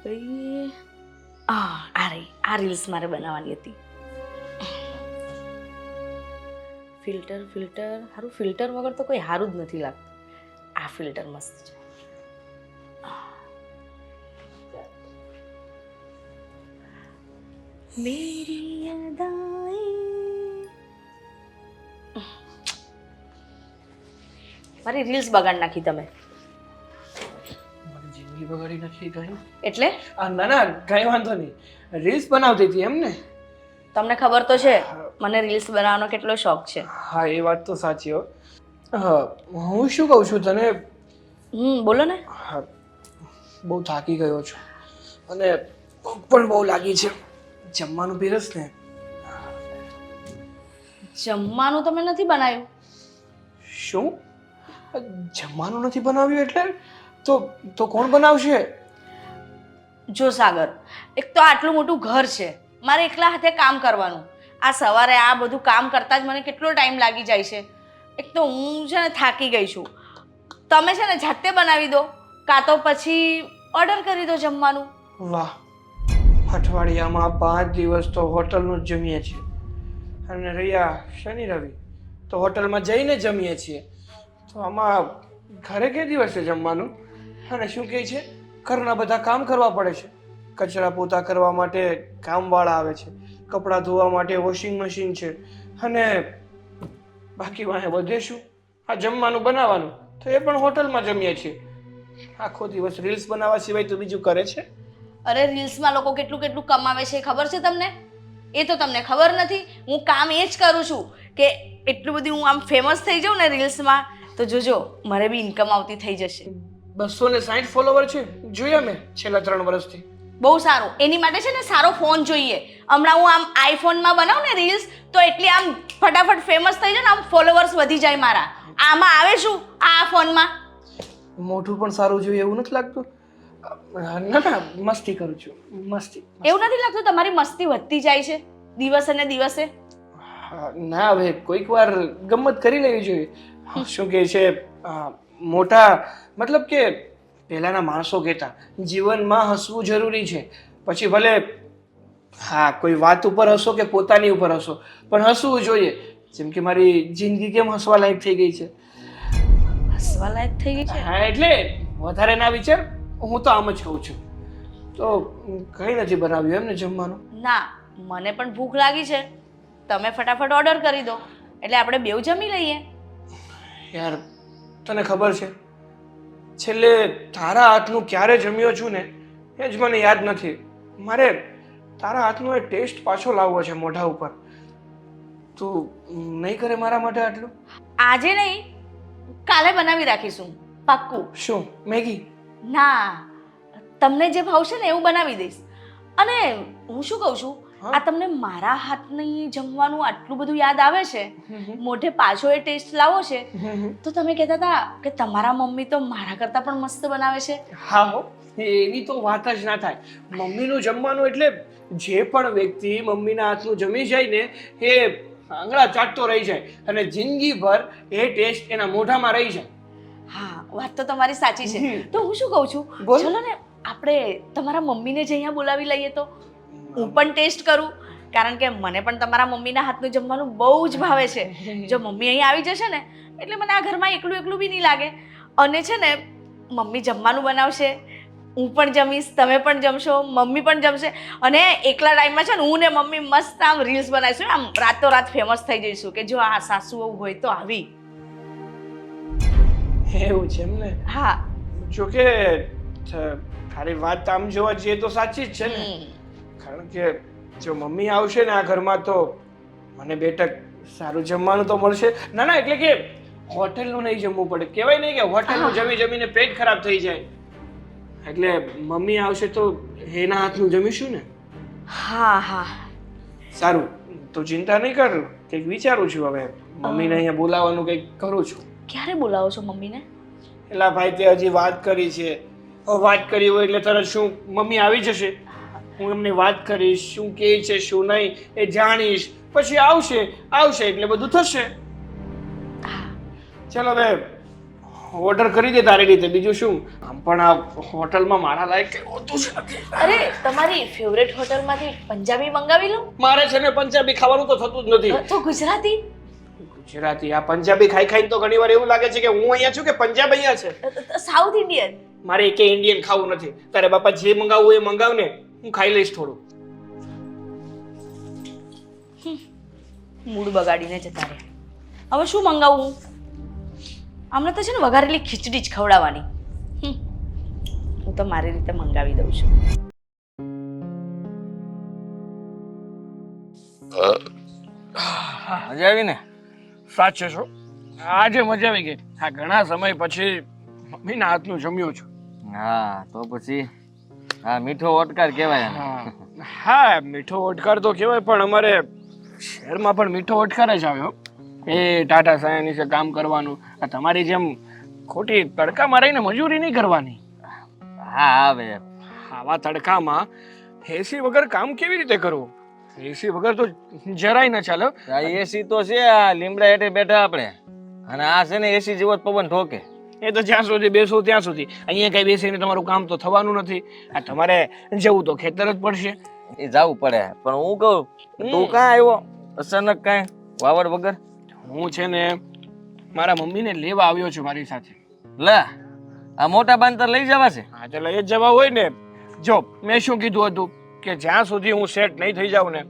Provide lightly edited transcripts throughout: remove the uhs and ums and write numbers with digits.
કઈ આ રીલ્સ મારે બનાવવાની હતી. ફિલ્ટર સારું, ફિલ્ટર વગર તો કોઈ સારું જ નથી લાગતું. આ ફિલ્ટર મસ્ત છે. મેરી અદાएं. મારી રીલ્સ બગાડ નાખી તમે. મારી જિંદગી બગાડી નાખી કઈ? એટલે ના કઈ વાંધો નહીં. રીલ્સ બનાવતી હતી એમ ને? તમને ખબર તો છે મને રીલ્સ બનાવવાનો કેટલો શોખ છે. હા એ વાત તો સાચી હો. હું શું કહું છું તને, બોલો ને. હા, બહુ થાકી ગયો છું અને ભૂખ પણ બહુ લાગી છે. જમવાનું પીરસ ને. જમવાનું તમે નથી બનાવ્યું? શું? જમવાનું નથી બનાવ્યું એટલે? તો કોણ બનાવશે? જો સાગર, એક તો આટલું મોટું ઘર છે, મારે એકલા હાથે કામ કરવાનું. આ સવારે આ બધું કામ કરતાં જ મને કેટલો ટાઈમ લાગી જાય છે. એક તો હું છે ને થાકી ગઈ છું. તમે છે ને જાતે બનાવી દો, કાં તો પછી ઓર્ડર કરી દો જમવાનું. વાહ, અઠવાડિયામાં 5 દિવસ તો હોટલનું જ જમીએ છીએ અને રહ્યા શનિ રવિ તો હોટલમાં જઈને જમીએ છીએ. તો આમાં ઘરે કે દિવસે જમવાનું? અને શું કહે છે, ઘરના બધા કામ કરવા પડે છે. કચરા પોતા કરવા માટે કામવાળા આવે છે, કપડાં ધોવા માટે વોશિંગ મશીન છે, અને બાકી વાંહે વધે શું, આ જમવાનું બનાવવાનું તો એ પણ હોટલમાં જમીએ છીએ. આખો દિવસ રીલ્સ બનાવવા સિવાય તો બીજું કરે છે? અરે રીલ્સમાં લોકો કેટલું કેટલું કમાવે છે ખબર છે તમને? એ તો તમને ખબર નથી. હું કામ એ જ કરું છું કે એટલું બધું હું આમ ફેમસ થઈ જાઉં ને રીલ્સમાં, તો જોજો મારે બી ઇન્કમ આવતી થઈ જશે. 260 ફોલોવર છે, જોયા મેં છેલ્લા 3 વર્ષથી. બહુ સારું. એની માટે છે ને સારો ફોન જોઈએ. હમણાં હું આમ આઈફોનમાં બનાવું ને રીલ્સ તો એટલી આમ ફટાફટ ફેમસ થઈ જાય ને, આમ ફોલોવર્સ વધી જાય મારા. આમાં આવે શું આ ફોનમાં? મોઢું પણ સારું જોઈએ એવું નથી લાગતું? ના મસ્તી કરું છું, મસ્તી. એવું નથી લાગતું તમારી મસ્તી વધતી જાય છે દિવસે ને દિવસે? ના, હવે કોઈક વાર ગમત કરી લેવી જોઈએ. શું કહે છે, મોટા મતલબ કે પહેલાના માણસો કહેતા જીવનમાં હસવું જરૂરી છે. પછી ભલે હા કોઈ વાત ઉપર હસો કે પોતાની ઉપર હસો, પણ હસવું જોઈએ. જેમ કે મારી જિંદગી કેમ હસવા લાયક થઈ ગઈ છે. હસવા લાયક થઈ ગઈ છે? હા એટલે વધારે ના વિચાર, હું તો આમ જ કહું છું. તો કંઈ નથી બનાવ્યું એમ ને જમવાનું? ના, મને પણ ભૂખ લાગી છે. તમે ફટાફટ ઓર્ડર કરી દો એટલે આપણે બેવ જમી લઈએ. યાર તને ખબર છે, છેલ્લે તારા હાથનું ક્યારે જમ્યો છું ને એ જ મને યાદ નથી. મારે તારા હાથનો એ ટેસ્ટ પાછો લાવવો છે મોઢા ઉપર. તું નહીં કરે મારા માટે આટલું? આજે નહીં, કાલે બનાવી રાખીશું પાક્કું. શું મેગી? ના, તમને જે ભાવશે ને એવું બનાવી દઈશ. અને હું શું કહું છું, આ તમને મારા હાથની જમવાનું આટલું બધું યાદ આવે છે, મોઢે પાછો એ ટેસ્ટ લાવો છે, તો તમે કહેતા હતા કે તમારા મમ્મી તો મારા કરતાં પણ મસ્ત બનાવે છે. હા હો, એની તો વાત જ ના થાય. મમ્મીનું જમવાનું એટલે જે પણ વ્યક્તિ મમ્મીના હાથનું જમી જાય ને એ આંગળા ચાટતો રહી જાય અને જિંદગીભર એ ટેસ્ટ એના મોઢામાં રહી જાય. હા, વાત તો તમારી સાચી છે. તો હું શું કહું છું, ચલો ને આપણે તમારા મમ્મીને જ અહીંયા બોલાવી લઈએ તો હું પણ ટેસ્ટ કરું, કારણ કે મને પણ તમારા મમ્મીના હાથનું જમવાનું બહુ જ ભાવે છે. જો મમ્મી અહીં આવી જશે ને એટલે મને આ ઘરમાં એકલું એકલું બી નહીં લાગે. અને છે ને મમ્મી જમવાનું બનાવશે, હું પણ જમીશ, તમે પણ જમશો, મમ્મી પણ જમશે, અને એકલા ટાઈમમાં છે ને હું ને મમ્મી મસ્ત આમ રીલ્સ બનાવીશું, આમ રાતોરાત ફેમસ થઈ જઈશું કે જો આ સાસુ વહુ હોય તો આવી. એવું છે એમ ને? હા. જોકે તારી વાત આમ જોવા જઈએ તો સાચી જ છે ને, કારણ કે જો મમ્મી આવશે ને આ ઘરમાં તો મને 2 ટક સારું જમવાનું તો મળશે. ના ના એટલે કે હોટલનું નહીં જમવું પડે. કહેવાય નહીં કે હોટલનું જમી જમીને પેટ ખરાબ થઈ જાય. એટલે મમ્મી આવશે તો એના હાથનું જમીશું ને. હા હા સારું, તો ચિંતા નહીં કર, કંઈક વિચારું છું હવે. મમ્મીને અહીંયા બોલાવવાનું કંઈક કરું છું. ક્યારે બોલાવો છો મમ્મીને? એલા ભાઈ તે હજી વાત કરી છે. વાત કરી હોય એટલે તરત શું મમ્મી આવી જશે? હું એમને વાત કરીશ, શું કહે છે શું નહીં એ જાણીશ, પછી આવશે એટલે બધું થશે. ચાલો હવે ઓર્ડર કરી દે તારી રીતે, બીજું શું. આમ પણ આ હોટલમાં મારા લાયક કંઈ હોતું જ નથી. અરે તમારી ફેવરેટ હોટલમાંથી પંજાબી મંગાવી લો. મારે છે ને પંજાબી ખાવાનું તો થતું જ નથી. તો ગુજરાતી. ગુજરાતી આ પંજાબી ખાઈ ખાઈને તો ઘણી વાર એવું લાગે છે કે હું અહીંયા છું કે પંજાબ અહીંયા છે. South Indian. મારે એકે ઇન્ડિયન ખાવું નથી. તારે બાપા જે મંગાવવું એ મંગાવ ને, હું ખાઈ લઈશ થોડું. મૂડ બગાડીને જતા રહે. હવે શું મંગાવું? આમને તો છે ને વઘારેલી ખીચડી જ ખવડાવવાની. હું તો મારી રીતે મંગાવી દઉં છું. મજા આવી ને? સાચે છો, આજે મજા આવી ગઈ. હા, ઘણા સમય પછી મમ્મીના હાથનું જમ્યો છું. હા તો પછી હા મીઠો ઓટકાર કહેવાય એને. હા, મીઠો ઓટકાર તો કહેવાય, પણ અમારે શહેરમાં પણ મીઠો ઓટકાર જ આવ્યો. એ ટાટા સાયન્સ છે કામ કરવાનું. આ તમારી જેમ ખોટી તડકામાં રહીને મજૂરી નહીં કરવાની. હા આવે. આવા તડકામાં એસી વગર કામ કેવી રીતે કરવું? એસી વગર તો જરાય ન ચાલે. આ એસી તો છે, આ લીમડા હેઠે બેઠા આપણે, અને આ છે ને એસી જેવો જ પવન ઠોકે. એ તો જ્યાં સુધી બેસો ત્યાં સુધી. અહીંયા કઈ બેસીને તમારું કામ તો થવાનું નથી. આ તમારે જવું તો ખેતર જ પડશે. એ જવું પડે, પણ હું કહું તું કાં આવ્યો અચાનક કાંઈ વાવડ વગર? હું છે ને મારા મમ્મીને લેવા આવ્યો છું મારી સાથે. લે આ મોટા બાંધર લઈ જવા છે? હા, તો લઈ જ જવા હોય ને. જો મેં શું કીધું હતું કે જ્યાં સુધી હું સેટ નહીં થઈ જાઉં ને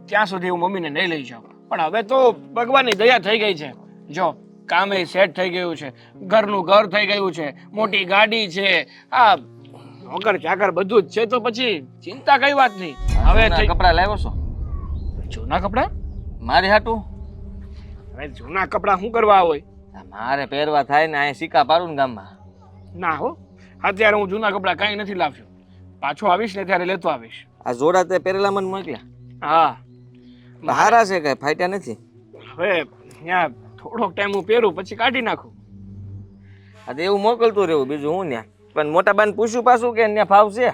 ત્યાં સુધી હું મમ્મીને નહીં લઈ જાઉં. પણ હવે તો ભગવાનની દયા થઈ ગઈ છે. જો કામે સેટ થઈ ગયું છે, ઘરનું ઘર થઈ ગયું છે, મોટી ગાડી છે, આ નોકર ચાકર બધું જ છે, તો પછી ચિંતા કઈ વાત નહીં. હવે કપડા લાવ્યો છો? જૂના કપડા? મારી હાટું? હવે જૂના કપડા શું કરવા હોય? મારે પહેરવા થાય ને અહીં સિક્કા પાડું ને ગામમાં. ના હો, અત્યારે હું જૂના કપડા કાંઈ નથી લાવ્યો. પાછો આવીશ ને ત્યારે લેતો આવીશ. આ જોડા તે પહેરેલા મને મોકલ્યા? હા, હારા છે, કઈ ફાટ્યા નથી. હવે ત્યાં થોડોક ટાઈમ હું પહેરું પછી કાઢી નાખું. હા તો એવું મોકલતું રહેવું, બીજું હું ત્યાં. પણ મોટા બાને પૂછ્યું પાછું કે ત્યાં ફાવશે?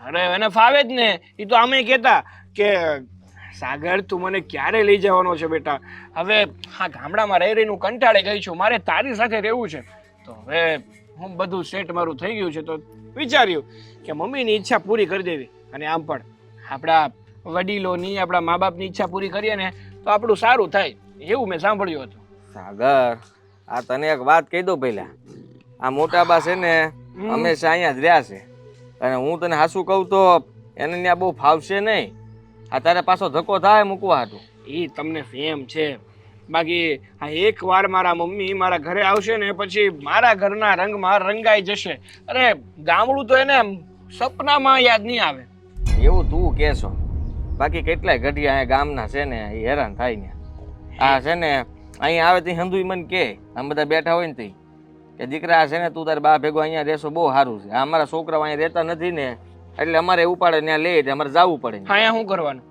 અરે એને ફાવે જ ને. એ તો અમે કહેતા કે સાગર તું મને ક્યારે લઈ જવાનો છે બેટા? હવે હા ગામડામાં રહી રહીને કંટાળી ગઈ છું, મારે તારી સાથે રહેવું છે. તો હવે હું બધું સેટ મારું થઈ ગયું છે, તો વિચાર્યું કે મમ્મીની ઈચ્છા પૂરી કરી દેવી. અને આમ પણ આપણા વડીલોની, આપણા મા બાપની ઈચ્છા પૂરી કરીએ ને તો આપણું સારું થાય, એવું મેં સાંભળ્યું હતું. સાગર આ તને એક વાત કહી દઉં પહેલા. આ મોટા બા છે ને હંમેશા અહીંયા જ રહ્યા છે, અને હું તને હાસું કહું તો એને ત્યાં બહુ ફાવશે નહીં. આ તારે પાછો ધક્કો થાય મૂકવા હાટું. એ તમને ફેમ છે, બાકી આ એક વાર મારા મમ્મી મારા ઘરે આવશે ને પછી મારા ઘરના રંગમાં રંગાઈ જશે. અરે ગામડું તો એને સપનામાં યાદ નહીં આવે. એવું તું કહેશો, બાકી કેટલાય ઘડિયા અહીંયા ગામના છે ને એ હેરાન થાય ને. આ છે ને અહીંયા આવે તે હંધુય મને કહે, આમ બધા બેઠા હોય ને તે કે દીકરા છે ને તું તારે બા ભેગો અહીંયા રહેશો બહુ સારું છે. આ અમારા છોકરાઓ અહીંયા રહેતા નથી ને એટલે અમારે ઉપાડે ત્યાં લે એટલે અમારે જવું પડે. અહીંયા શું કરવાનું?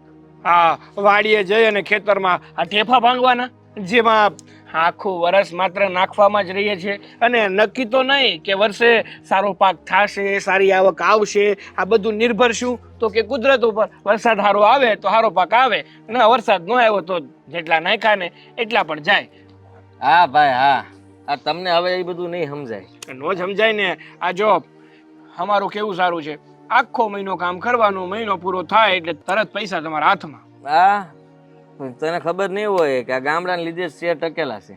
હા, વાડીએ જઈ અને ખેતરમાં આ ઠેફા ભાંગવાના, જેમાં આખું વર્ષ માત્ર નાખવામાં જ રહીએ છીએ, અને નક્કી તો નહીં કે વર્ષે સારો પાક થશે, સારી આવક આવશે. આ બધું નિર્ભર શું તો કે કુદરત ઉપર. વરસાદ સારો આવે તો સારો પાક આવે, અને વરસાદ ન આવ્યો તો જેટલા નાખ્યા ને એટલા પણ જાય. હા ભાઈ હા, આ તમને હવે એ બધું નહીં સમજાય. નો સમજાય ને. આ જો અમારું કેવું સારું છે, આખો મહિનો કામ કરવાનું, મહિનો પૂરો થાય એટલે તરત પૈસા તમારા હાથમાં. હા તને ખબર નહીં હોય કે આ ગામડાને લીધે જ શેર ટકેલા છે.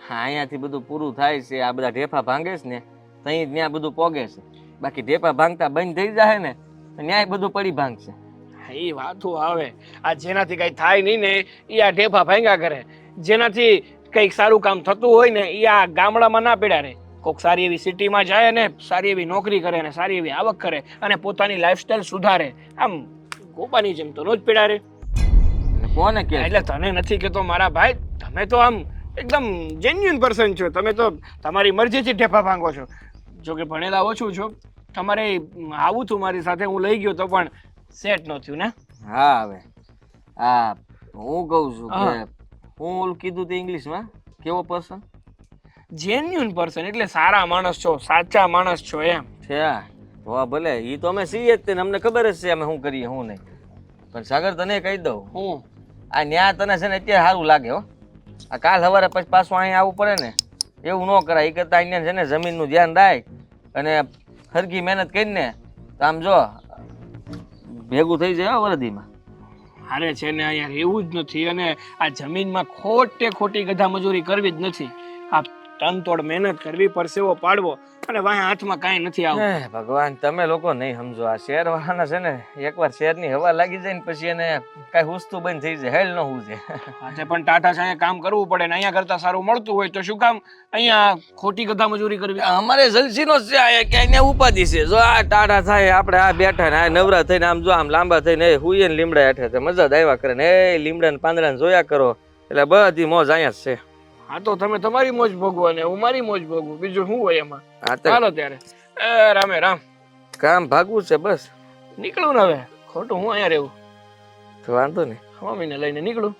હા અહીંયાથી બધું પૂરું થાય છે, આ બધા ઢેફા ભાંગે છે ને ત્યાં ત્યાં બધું પોગે છે. બાકી ઢેફા ભાંગતા બંધ થઈ જાય ને ન્યાય બધું પડી ભાંગશે. એ વાતો આવે. આ જેનાથી કઈ થાય નહીં ને એ આ ઢેફા ભાંગ્યા કરે. જેનાથી કંઈક સારું કામ થતું હોય ને એ આ ગામડામાં ના પડ્યા રહે. કોઈક સારી એવી સિટીમાં જાય ને સારી એવી નોકરી કરે ને સારી એવી આવક કરે અને પોતાની લાઈફસ્ટાઈલ સુધારે. આમ ગોપાની જેમ તો રોજ પડ્યા રહે. કોને કે? એટલે તને નથી કેતો મારા ભાઈ, તમે તો આમ એકદમ જેન્યુઅન પર્સન છો. તમે તો તમારી મરજીથી ઢેફા ભાંગો છો. જો કે ભણેલા ઓછું છો. તમારે આવું હતું મારી સાથે, હું લઈ ગયો તો પણ સેટ ન થયું ને. હા હવે હા હું કહું છું કે હું ઓલું કીધું તે ઇંગ્લિશમાં કેવો પર્સન? જેન્યુઅન પર્સન એટલે સારા માણસ છો, સાચા માણસ છો એમ છે. વાહ ભલે, એ તો અમે છીએ જ તેને અમને ખબર જ છે અમે શું કરીએ શું નહીં. પણ સાગર તને કહી દઉં, હું આ ન્યા તને છે ને અત્યારે સારું લાગે હો. આ કાલ સવારે પછી પાછું અહીંયા આવવું પડે ને એવું ન કરાય. એ કરતાં અહીંયા છે ને જમીનનું ધ્યાન રાખ અને સરખી મહેનત કરીને તો આમ જો ભેગું થઈ જાય હો વરદીમાં. હારે છે ને અહીંયા રહેવું જ નથી અને આ જમીનમાં ખોટી ગધા મજૂરી કરવી જ નથી. આ તનતોડ મહેનત કરવી, પરસેવો પાડવો અને વાંહે હાથમાં કાંઈ નથી આવતું. હે ભગવાન, તમે લોકો નહીં સમજો. આ શહેરવાળાના છે ને એકવાર શહેરની હવા લાગી જાય ને પછી એને કાંઈ હુસતું બંધ થઈ જાય, હેલ ન હુજે. આજે પણ ટાટા સાહેબ કામ કરવું પડે ને અહીંયા કરતા સારું મળતું હોય તો શું કામ અહીંયા ખોટી ગધા મજૂરી કરવી? અમારે જલસીનો જ છે આ ક્યાંય ઉપાધિ છે. જો આ ટાઢા થાય, આપણે આ બેઠા ને આ નવરા થઈને આમ જો આમ લાંબા થઈને હુઈએ ને લીમડા હેઠે મજા જ આવ્યા કરે ને એ લીમડા ને પાંદડા ને જોયા કરો એટલે બધી મોજ અહીંયા જ છે. હા તો તમે તમારી મોજ ભોગવો ને હું મારી મોજ ભોગવું, બીજું શું હોય એમાં? ચાલો ત્યારે રામે રામ. કામ ભાગવું છે બસ. નીકળું ને હવે, ખોટું હું અહીંયા રહેવું. તો વાંધો નહીં, મમ્મીને લઈને નીકળું.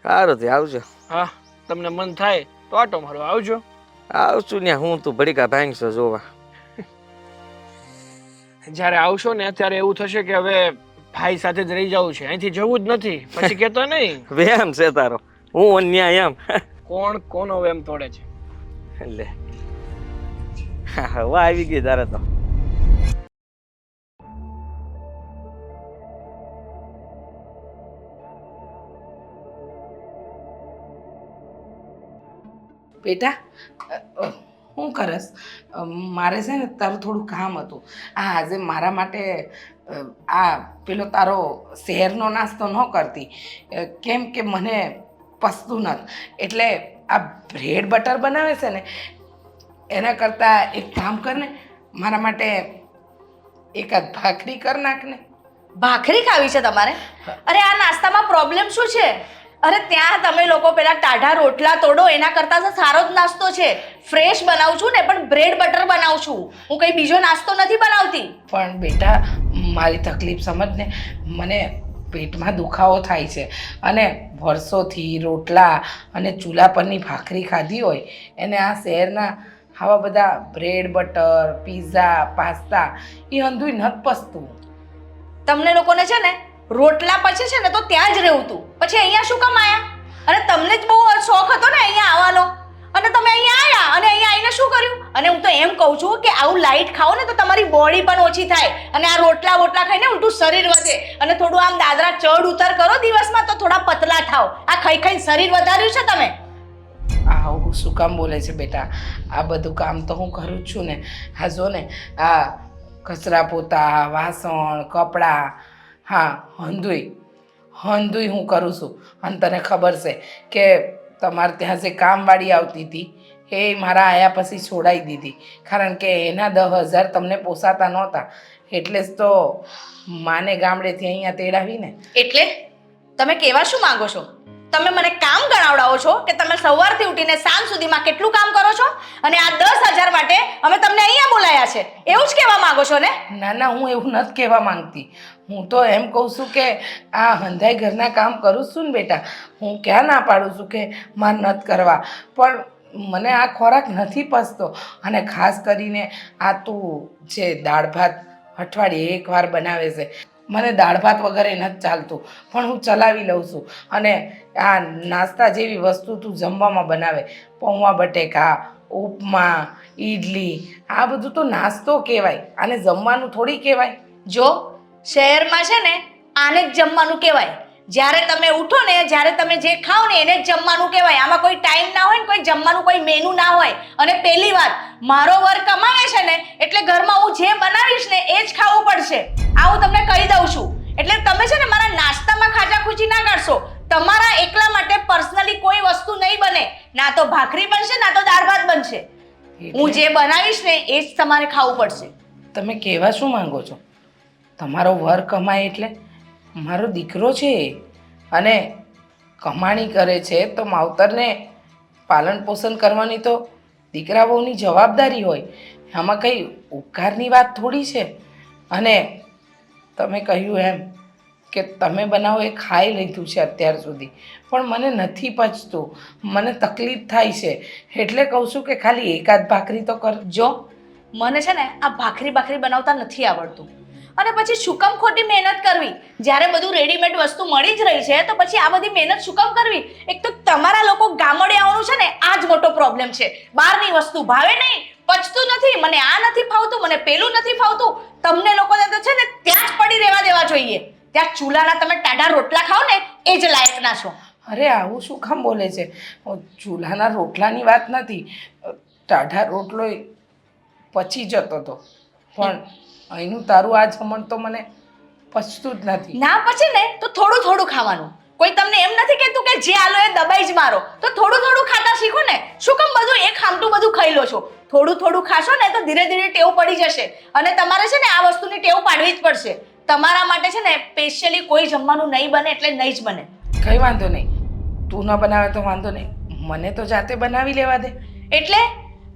સારું તે આવજો. હા, તમને મન થાય તો આટો મારો આવજો. આવશું ને હું તું ભડીકા ભાંગશો જોવા. જ્યારે આવશો ને ત્યારે એવું થશે કે હવે ભાઈ સાથે જ રહી જવું છે, અહીંથી જવું જ નથી. પછી કહેતો નહીં વેમ છે તારો, હું અન્યાય એમ. કોણ કોનો એમ તોડે છે? લે હવા આવી ગઈ તારે તો. બેટા શું કરસ? મારે છે ને તારું થોડું કામ હતું. આજે મારા માટે આ પેલો તારો શહેરનો નાસ્તો ન કરતી, કેમ કે મને પસતું નથી. એટલે આ બ્રેડ બટર બનાવે છે ને એના કરતાં એક કામ કર ને, મારા માટે એકાદ ભાખરી કર નાખ ને. ભાખરી ખાવી છે તમારે? અરે આ નાસ્તામાં પ્રોબ્લેમ શું છે? અરે ત્યાં તમે લોકો પેલા ટાઢા રોટલા તોડો એના કરતાં તો સારો જ નાસ્તો છે. ફ્રેશ બનાવું છું ને પણ બ્રેડ બટર બનાવું છું. હું કંઈ બીજો નાસ્તો નથી બનાવતી. પણ બેટા મારી તકલીફ સમજ ને, મને પેટમાં દુખાવો થાય છે અને વર્ષોથી રોટલા અને ચૂલા પરની ભાખરી ખાધી હોય એને આ શહેરના આવા બધા બ્રેડ બટર પીઝા પાસ્તા એ અંધુય નથી પસતું. તમને લોકોને છે ને રોટલા પછી છે ને તો ત્યાં જ રહેવું તું, પછી અહીંયા શું કામ આયા? અને તમને જ બહુ શોખ હતો ને અહીંયા આવવાનો અને તમે અહીંયા આવ્યા અને અહીંયા આવીને શું કર્યું? અને હું તો એમ કહું છું કે આવું લાઈટ ખાઓ ને તો તમારી બોડી પણ ઓછી થાય અને આ રોટલા ખાઈને ઉલટું શરીર વધે. અને થોડું આમ દાદરા ચડ ઉતર કરો દિવસમાં તો થોડા પતલા થાવ. આ ખાઈને શરીર વધાર્યું છે તમે. આવું શું કામ બોલે છે બેટા? આ બધું કામ તો હું કરું જ છું ને. હા જો ને, આ કચરા પોતા, વાસણ, કપડાં, હા હંધુય હું કરું છું. અને તને ખબર છે કે તમારે ત્યાં જે કામવાળી આવતી હતી એ મારા આયા પછી છોડાવી દીધી, કારણ કે એના 10,000 તમને પોસાતા નહોતા. એટલે જ તો માને ગામડેથી અહીંયા તેડાવીને. એટલે તમે કહેવા શું માંગો છો? તમે મને કામ ગણાવડાવો છો કે તમે સવારથી ઉઠીને સાંજ સુધીમાં કેટલું કામ કરો છો અને આ 10,000 માટે અમે તમને અહીંયા બોલાયા છે એવું જ કહેવા માંગો છો ને? ના, હું એવું નથી કહેવા માંગતી. હું તો એમ કહું છું કે આ હંધાઈ ઘરના કામ કરું છું ને બેટા. હું ક્યાં ના પાડું છું કે મારે નથી કરવા, પણ મને આ ખોરાક નથી પચતો. અને ખાસ કરીને આ તું જે દાળ ભાત અઠવાડિયે એકવાર બનાવે છે, મને દાળ ભાત વગર નથી ચાલતું, પણ હું ચલાવી લઉં છું. અને આ નાસ્તા જેવી વસ્તુ તું જમવામાં બનાવે, પૌવા બટેકા, ઉપમા, ઈડલી, આ બધું તો નાસ્તો કહેવાય, આને જમવાનું થોડી કહેવાય. જો શહેરમાં છે ને આને જ જમવાનું કહેવાય. જ્યારે તમે ઉઠો ને, જ્યારે તમે જે ખાઓ ને એને જ જમવાનું કહેવાય. આમાં કોઈ ટાઈમ ના હોય ને કોઈ જમવાનું કોઈ મેનુ ના હોય. અને પહેલી વાત, મારો વર કમાવે છે ને એટલે ઘરમાં હું જે બનાવીશ ને એ જ ખાવું પડશે. આ હું તમને કહી દઉં છું. એટલે તમે છે ને મારા નાસ્તામાં ખાચાખૂચી ના કાઢશો. તમારા એકલા માટે પર્સનલી કોઈ વસ્તુ નહીં બને. ના તો ભાખરી બનશે ના તો દાળ ભાત બનશે. હું જે બનાવીશ ને એ જ તમારે ખાવું પડશે. તમે કહેવા શું માંગો છો? તમારો વર કમાય એટલે મારો દીકરો છે અને કમાણી કરે છે તો માવતરને પાલન પોષણ કરવાની તો દીકરા બહુની જવાબદારી હોય. આમાં કંઈ ઉપકારની વાત થોડી છે. અને તમે કહ્યું એમ કે તમે બનાવો એ ખાઈ લીધું છે અત્યાર સુધી, પણ મને નથી પચતું, મને તકલીફ થાય છે. એટલે કહું છું કે ખાલી એકાદ ભાખરી તો કર. જો મને છે ને આ ભાખરી બનાવતા નથી આવડતું અને પછી શું કામ ખોટી મહેનત કરવી? જ્યારે બધું રેડીમેડ વસ્તુ મળી જ રહી છે તો પછી આ બધી મહેનત શું કામ કરવી? એક તો તમારા લોકો ગામડિયાઓનું છે ને આ જ મોટો પ્રોબ્લેમ છે. બહારની વસ્તુ ભાવે નહીં, પચતું નથી, મને આ નથી ફાવતું, મને પેલું નથી ફાવતું. તમને લોકોને તો છે ને ત્યાં જ પડી રહેવા દેવા જોઈએ. ત્યાં ચૂલાના તમે ટાઢા રોટલા ખાઓ ને એ જ લાયકના છો. અરે આવું શું કામ બોલે છે? ચૂલાના રોટલાની વાત નથી. ટાઢા રોટલો પચી જતો હતો, પણ અહીંનું તારું આ જમણ તો મને પચતું જ નથી. ના પછી ને તો થોડું થોડું ખાવાનું. કોઈ તમને એમ નથી કહેતું કે જે આલો એ દબાઈ જ મારો, તો થોડું થોડું ખાતા શીખો ને. શું કામ બધું એક ખામટું બધું ખાઈ લો છો? થોડું થોડું ખાશો ને તો ધીરે ધીરે ટેવ પડી જશે. અને તમારે છે ને આ વસ્તુની ટેવ પાડવી જ પડશે. તમારા માટે છે ને સ્પેશિયલી કોઈ જમવાનું નહીં બને એટલે નહીં જ બને. કંઈ વાંધો નહીં, તું ન બનાવે તો વાંધો નહીં, મને તો જાતે બનાવી લેવા દે. એટલે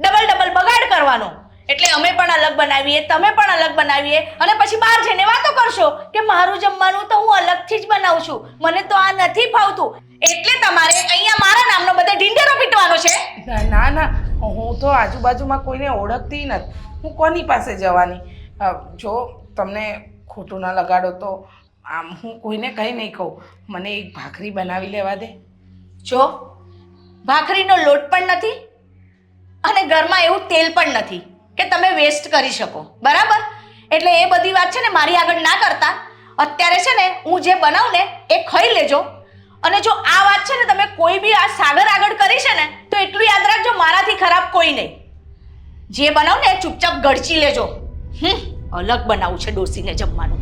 ડબલ બગાડ કરવાનો. એટલે અમે પણ અલગ બનાવીએ, તમે પણ અલગ બનાવીએ, અને પછી બહાર જઈને વાતો કરશો કે મારું જમવાનું તો હું અલગથી જ બનાવું છું, મને તો આ નથી ફાવતું. એટલે તમારે અહીંયા મારા નામનો બધે ઢીંઢેરો પીટવાનો છે. ના ના, હું તો આજુબાજુમાં કોઈને ઓળખતી નથી, હું કોની પાસે જવાની? જો તમને ખોટું ના લગાડો તો આમ હું કોઈને કંઈ નહીં કહું, મને એક ભાખરી બનાવી લેવા દે. જો ભાખરીનો લોટ પણ નથી અને ઘરમાં એવું તેલ પણ નથી કે તમે વેસ્ટ કરી શકો, બરાબર? એટલે એ બધી વાત છે ને મારી આગળ ના કરતા. અત્યારે છે ને હું જે બનાવું ને એ ખાઈ લેજો. અને જો આ વાત છે ને તમે કોઈ બી આ સાગર આગળ કરી છે ને તો એટલું યાદ રાખજો, મારાથી ખરાબ કોઈ નહીં. જે બનાવું ને એ ચૂપચાપ ગળચી લેજો. અલગ બનાવું છે ડોસીને જમવાનું.